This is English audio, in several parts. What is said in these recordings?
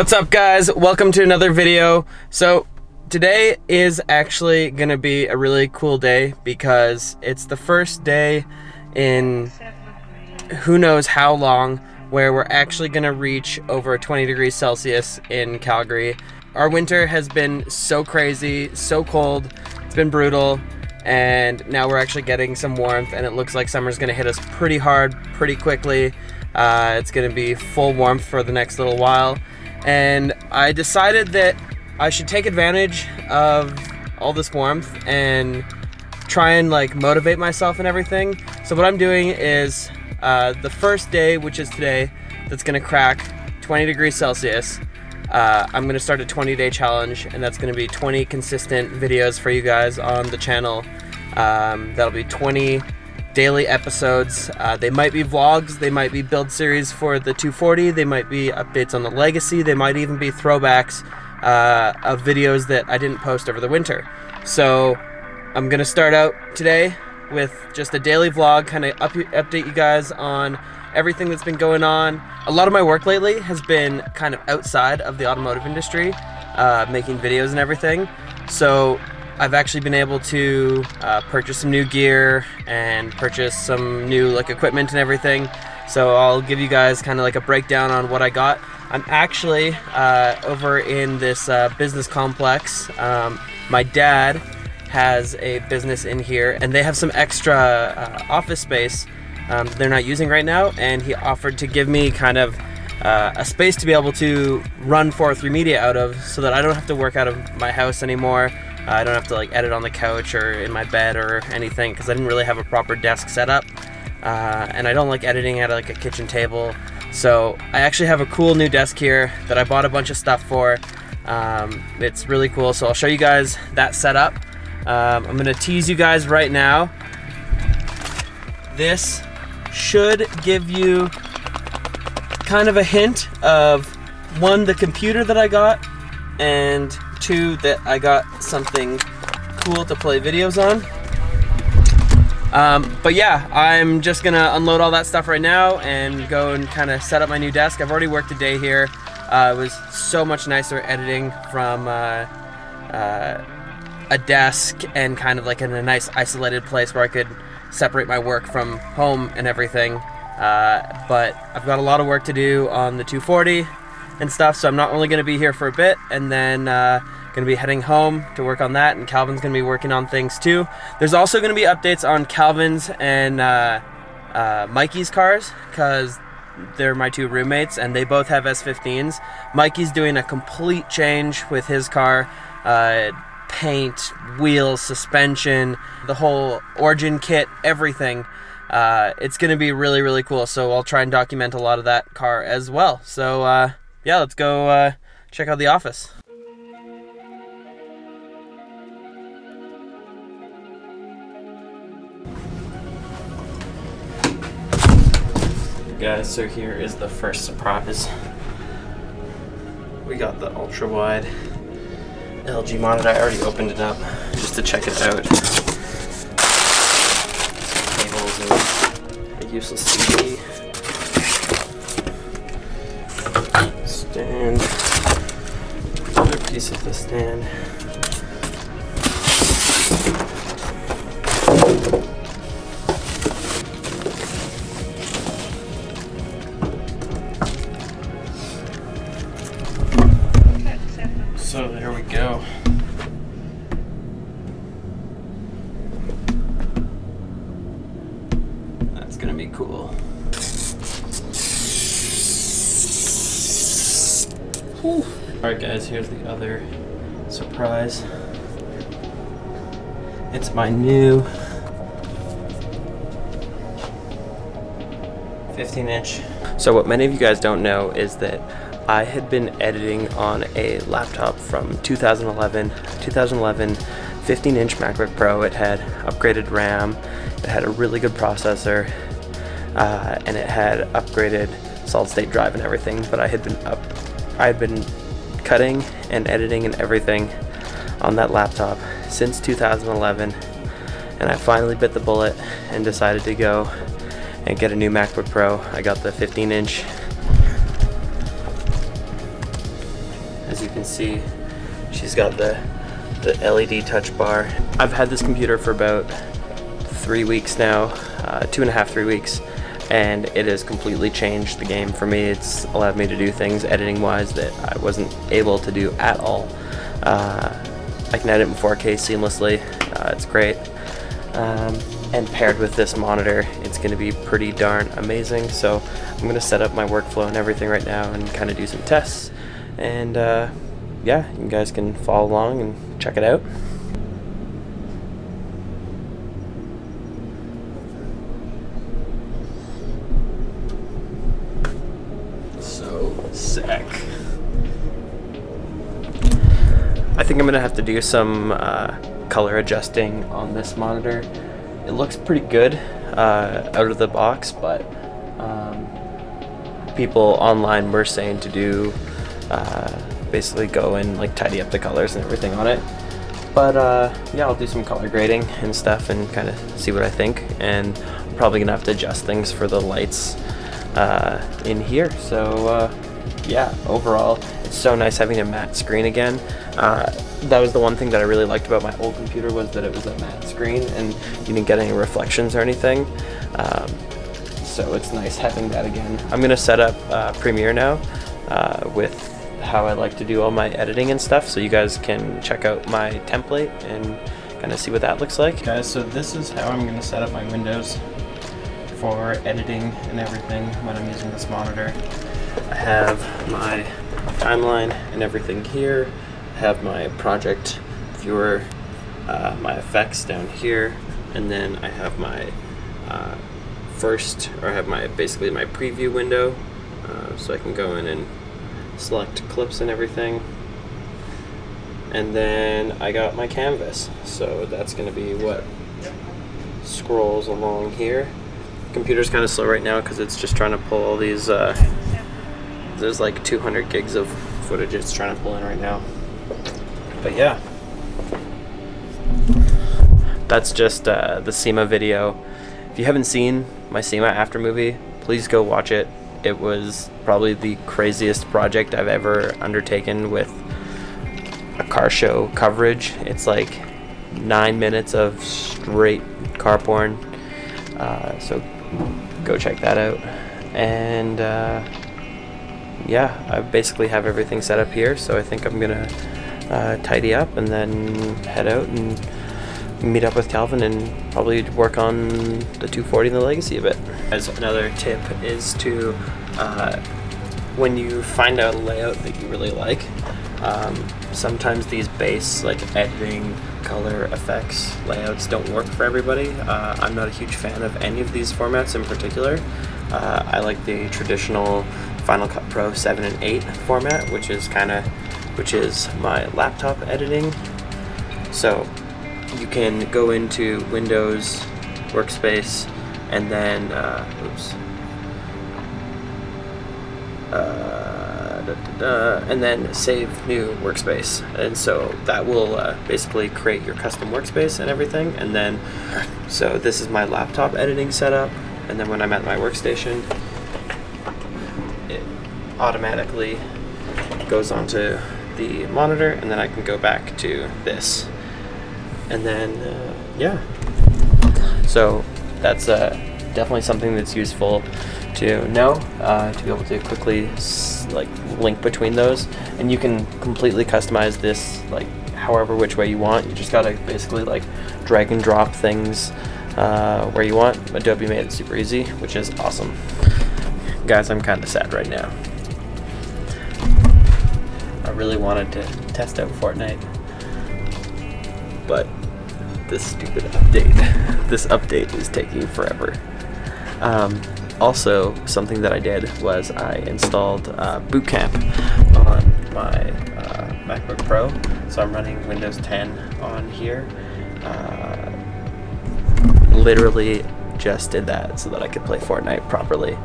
What's up, guys? Welcome to another video. So today is actually gonna be a really cool day because it's the first day in who knows how long where we're actually gonna reach over 20 degrees Celsius in Calgary. Our winter has been so crazy, so cold, it's been brutal, and now we're actually getting some warmth, and it looks like summer's gonna hit us pretty hard, pretty quickly. It's gonna be full warmth for the next little while. And I decided that I should take advantage of all this warmth and try and like motivate myself and everything. So what I'm doing is the first day, which is today, that's gonna crack 20 degrees Celsius. I'm gonna start a 20-day challenge, and that's gonna be 20 consistent videos for you guys on the channel. That'll be 20 daily episodes. They might be vlogs, they might be build series for the 240, they might be updates on the Legacy, they might even be throwbacks of videos that I didn't post over the winter. So I'm gonna start out today with just a daily vlog, kind of update you guys on everything that's been going on. A lot of my work lately has been kind of outside of the automotive industry, making videos and everything. So I've actually been able to purchase some new gear and purchase some new like equipment and everything. So I'll give you guys kind of like a breakdown on what I got. I'm actually over in this business complex. My dad has a business in here, and they have some extra office space they're not using right now, and he offered to give me kind of a space to be able to run 403 media out of, so that I don't have to work out of my house anymore. I don't have to like edit on the couch or in my bed or anything, because I didn't really have a proper desk set up, and I don't like editing at like a kitchen table. So I actually have a cool new desk here that I bought a bunch of stuff for. It's really cool, so I'll show you guys that setup. I'm gonna tease you guys right now. This should give you kind of a hint of, one, the computer that I got, and two, that I got something cool to play videos on. But yeah, I'm just gonna unload all that stuff right now and go and kind of set up my new desk. I've already worked a day here. It was so much nicer editing from a desk and kind of like in a nice isolated place where I could separate my work from home and everything. But I've got a lot of work to do on the 240 and stuff, so I'm not only going to be here for a bit, and then going to be heading home to work on that, and Calvin's going to be working on things too. There's also going to be updates on Calvin's and Mikey's cars, because they're my two roommates and they both have S15s. Mikey's doing a complete change with his car, paint, wheels, suspension, the whole Origin kit, everything. It's going to be really, really cool, so I'll try and document a lot of that car as well. So yeah, let's go check out the office. Guys, so here is the first surprise. We got the ultra wide LG monitor. I already opened it up just to check it out. Cables and a useless CD. Stand. Another piece of the stand. So there we go. That's gonna be cool. Alright guys, here's the other surprise. It's my new 15-inch. So what many of you guys don't know is that I had been editing on a laptop from 2011 15-inch MacBook Pro. It had upgraded RAM, it had a really good processor, and it had upgraded solid-state drive and everything. But I had been cutting and editing and everything on that laptop since 2011, and I finally bit the bullet and decided to go and get a new MacBook Pro. I got the 15-inch As you can see, she's got the LED touch bar. I've had this computer for about 3 weeks now, 2.5, 3 weeks, and it has completely changed the game for me. It's allowed me to do things editing wise that I wasn't able to do at all. I can edit in 4K seamlessly. It's great. And paired with this monitor, it's going to be pretty darn amazing. So I'm going to set up my workflow and everything right now and kind of do some tests. And yeah, you guys can follow along and check it out. So sick. I think I'm going to have to do some color adjusting on this monitor. It looks pretty good out of the box, but people online were saying to do basically go and like tidy up the colors and everything on it. But yeah, I'll do some color grading and stuff and kind of see what I think, and I'm probably gonna have to adjust things for the lights in here. So yeah, overall it's so nice having a matte screen again. That was the one thing that I really liked about my old computer, was that it was a matte screen and you didn't get any reflections or anything. So it's nice having that again. I'm gonna set up Premiere now with how I like to do all my editing and stuff, so you guys can check out my template and kind of see what that looks like. Guys, so this is how I'm gonna set up my windows for editing and everything when I'm using this monitor. I have my timeline and everything here. I have my project viewer, my effects down here, and then I have my basically my preview window, so I can go in and select clips and everything. And then I got my canvas, so that's going to be what scrolls along here. The computer's kind of slow right now because it's just trying to pull all these there's like 200 gigs of footage it's trying to pull in right now. But yeah, that's just the SEMA video. If you haven't seen my SEMA after movie, please go watch it. It was probably the craziest project I've ever undertaken with a car show coverage. It's like 9 minutes of straight car porn, so go check that out. And yeah, I basically have everything set up here, so I think I'm gonna tidy up and then head out and meet up with Calvin and probably work on the 240 and the Legacy a bit. As another tip is to, when you find out a layout that you really like, sometimes these base like editing, color, effects, layouts don't work for everybody. I'm not a huge fan of any of these formats in particular. I like the traditional Final Cut Pro 7 and 8 format, which is my laptop editing. So you can go into Windows, Workspace, and then and then save new workspace, and so that will basically create your custom workspace and everything. And then so this is my laptop editing setup, and then when I'm at my workstation, it automatically goes onto the monitor, and then I can go back to this, and then yeah, so that's definitely something that's useful to know, to be able to quickly like link between those. And you can completely customize this like however which way you want. You just gotta basically like drag and drop things where you want. Adobe made it super easy, which is awesome. Guys, I'm kind of sad right now. I really wanted to test out Fortnite, but this stupid update, this update is taking forever. Also, something that I did was I installed Boot Camp on my MacBook Pro. So I'm running Windows 10 on here. Literally just did that so that I could play Fortnite properly,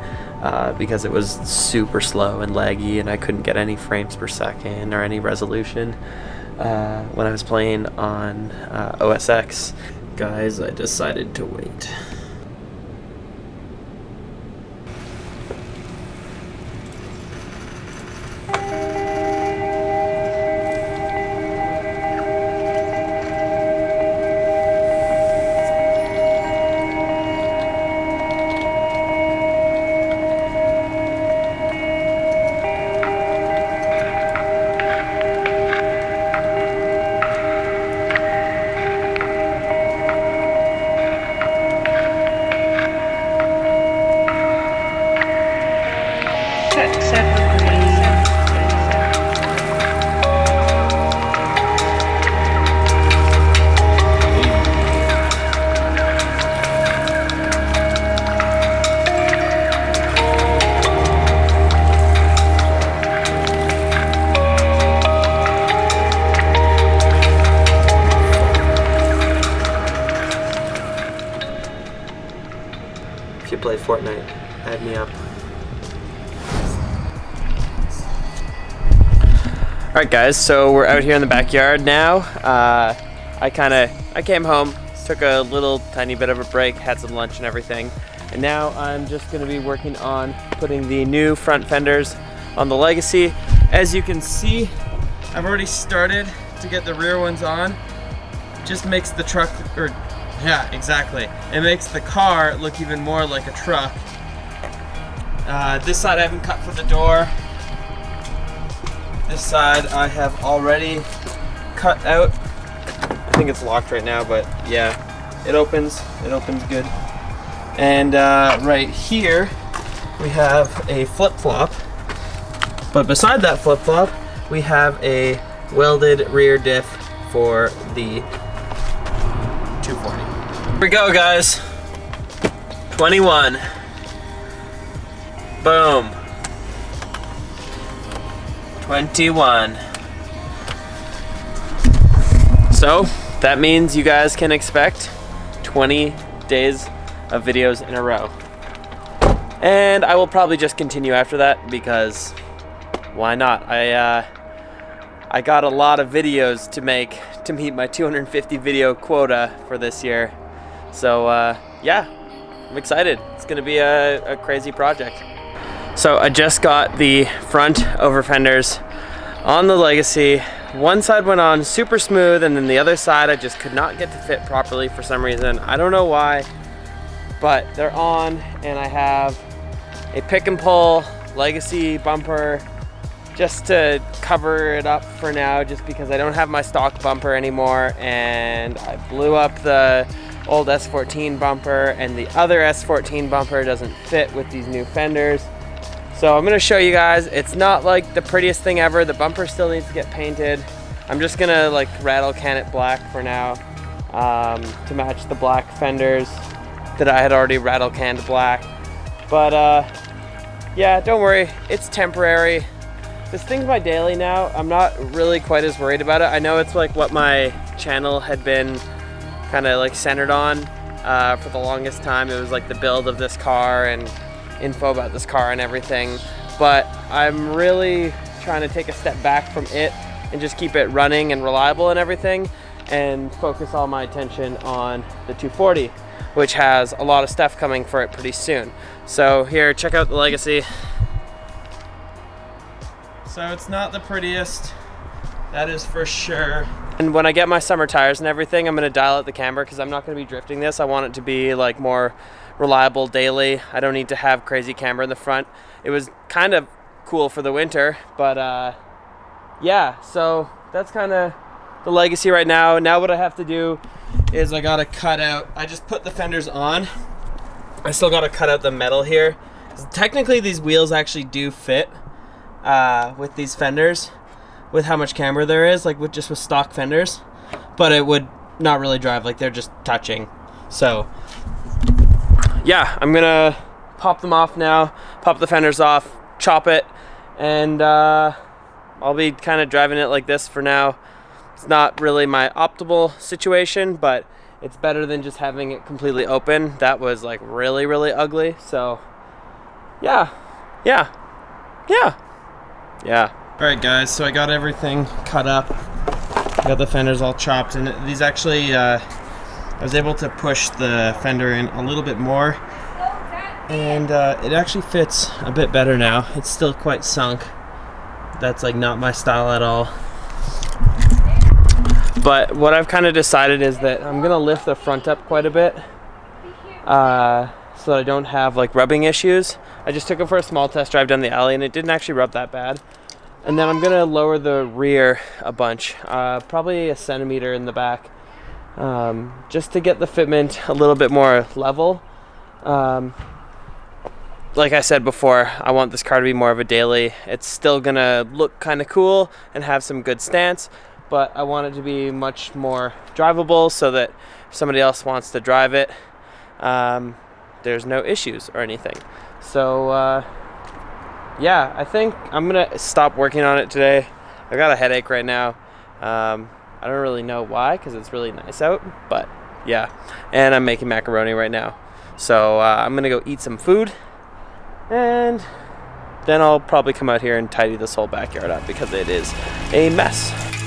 because it was super slow and laggy and I couldn't get any frames per second or any resolution when I was playing on OS X. Guys, I decided to wait. Fortnite. Add me up. Alright guys, so we're out here in the backyard now. I came home, took a little tiny bit of a break, had some lunch and everything. And now I'm just going to be working on putting the new front fenders on the Legacy. As you can see, I've already started to get the rear ones on. Just makes the truck, or yeah, exactly. It makes the car look even more like a truck. This side I haven't cut for the door. This side I have already cut out. I think it's locked right now, but yeah, it opens good. And right here we have a flip-flop, but beside that flip-flop we have a welded rear diff for the 240. Here we go guys, 21. Boom. 21. So that means you guys can expect 20 days of videos in a row. And I will probably just continue after that because why not? I got a lot of videos to make to meet my 250 video quota for this year. So yeah, I'm excited. It's gonna be a crazy project. So I just got the front over fenders on the Legacy. One side went on super smooth and then the other side I just could not get to fit properly for some reason. I don't know why, but they're on and I have a pick and pull Legacy bumper just to cover it up for now, just because I don't have my stock bumper anymore, and I blew up the old S14 bumper and the other S14 bumper doesn't fit with these new fenders. So I'm gonna show you guys. It's not like the prettiest thing ever. The bumper still needs to get painted. I'm just gonna like rattle can it black for now to match the black fenders that I had already rattle canned black. But yeah, don't worry, it's temporary. This thing's my daily now. I'm not really quite as worried about it. I know it's like what my channel had been kind of like centered on for the longest time. It was like the build of this car and info about this car and everything, but I'm really trying to take a step back from it and just keep it running and reliable and everything, and focus all my attention on the 240, which has a lot of stuff coming for it pretty soon. So here, check out the Legacy. So it's not the prettiest, that is for sure. And when I get my summer tires and everything, I'm gonna dial out the camber because I'm not gonna be drifting this. I want it to be like more reliable daily. I don't need to have crazy camber in the front. It was kind of cool for the winter, but yeah, so that's kind of the Legacy right now. Now what I have to do is I gotta cut out, I just put the fenders on. I still gotta cut out the metal here. Technically these wheels actually do fit with these fenders, with how much camber there is, like with just with stock fenders, but it would not really drive, like they're just touching. So yeah, I'm gonna pop them off now, pop the fenders off, chop it, and I'll be kind of driving it like this for now. It's not really my optimal situation, but it's better than just having it completely open. That was like really, really ugly. So yeah. All right guys, so I got everything cut up. Got the fenders all chopped, and these actually, I was able to push the fender in a little bit more, and it actually fits a bit better now. It's still quite sunk. That's like not my style at all. But what I've kind of decided is that I'm gonna lift the front up quite a bit so that I don't have like rubbing issues. I just took it for a small test drive down the alley and it didn't actually rub that bad. And then I'm gonna lower the rear a bunch, probably a centimeter in the back, just to get the fitment a little bit more level. Like I said before, I want this car to be more of a daily. It's still gonna look kind of cool and have some good stance, but I want it to be much more drivable so that if somebody else wants to drive it, there's no issues or anything. So yeah, I think I'm gonna stop working on it today. I got a headache right now. I don't really know why, because it's really nice out, but yeah. And I'm making macaroni right now. So I'm gonna go eat some food, and then I'll probably come out here and tidy this whole backyard up because it is a mess.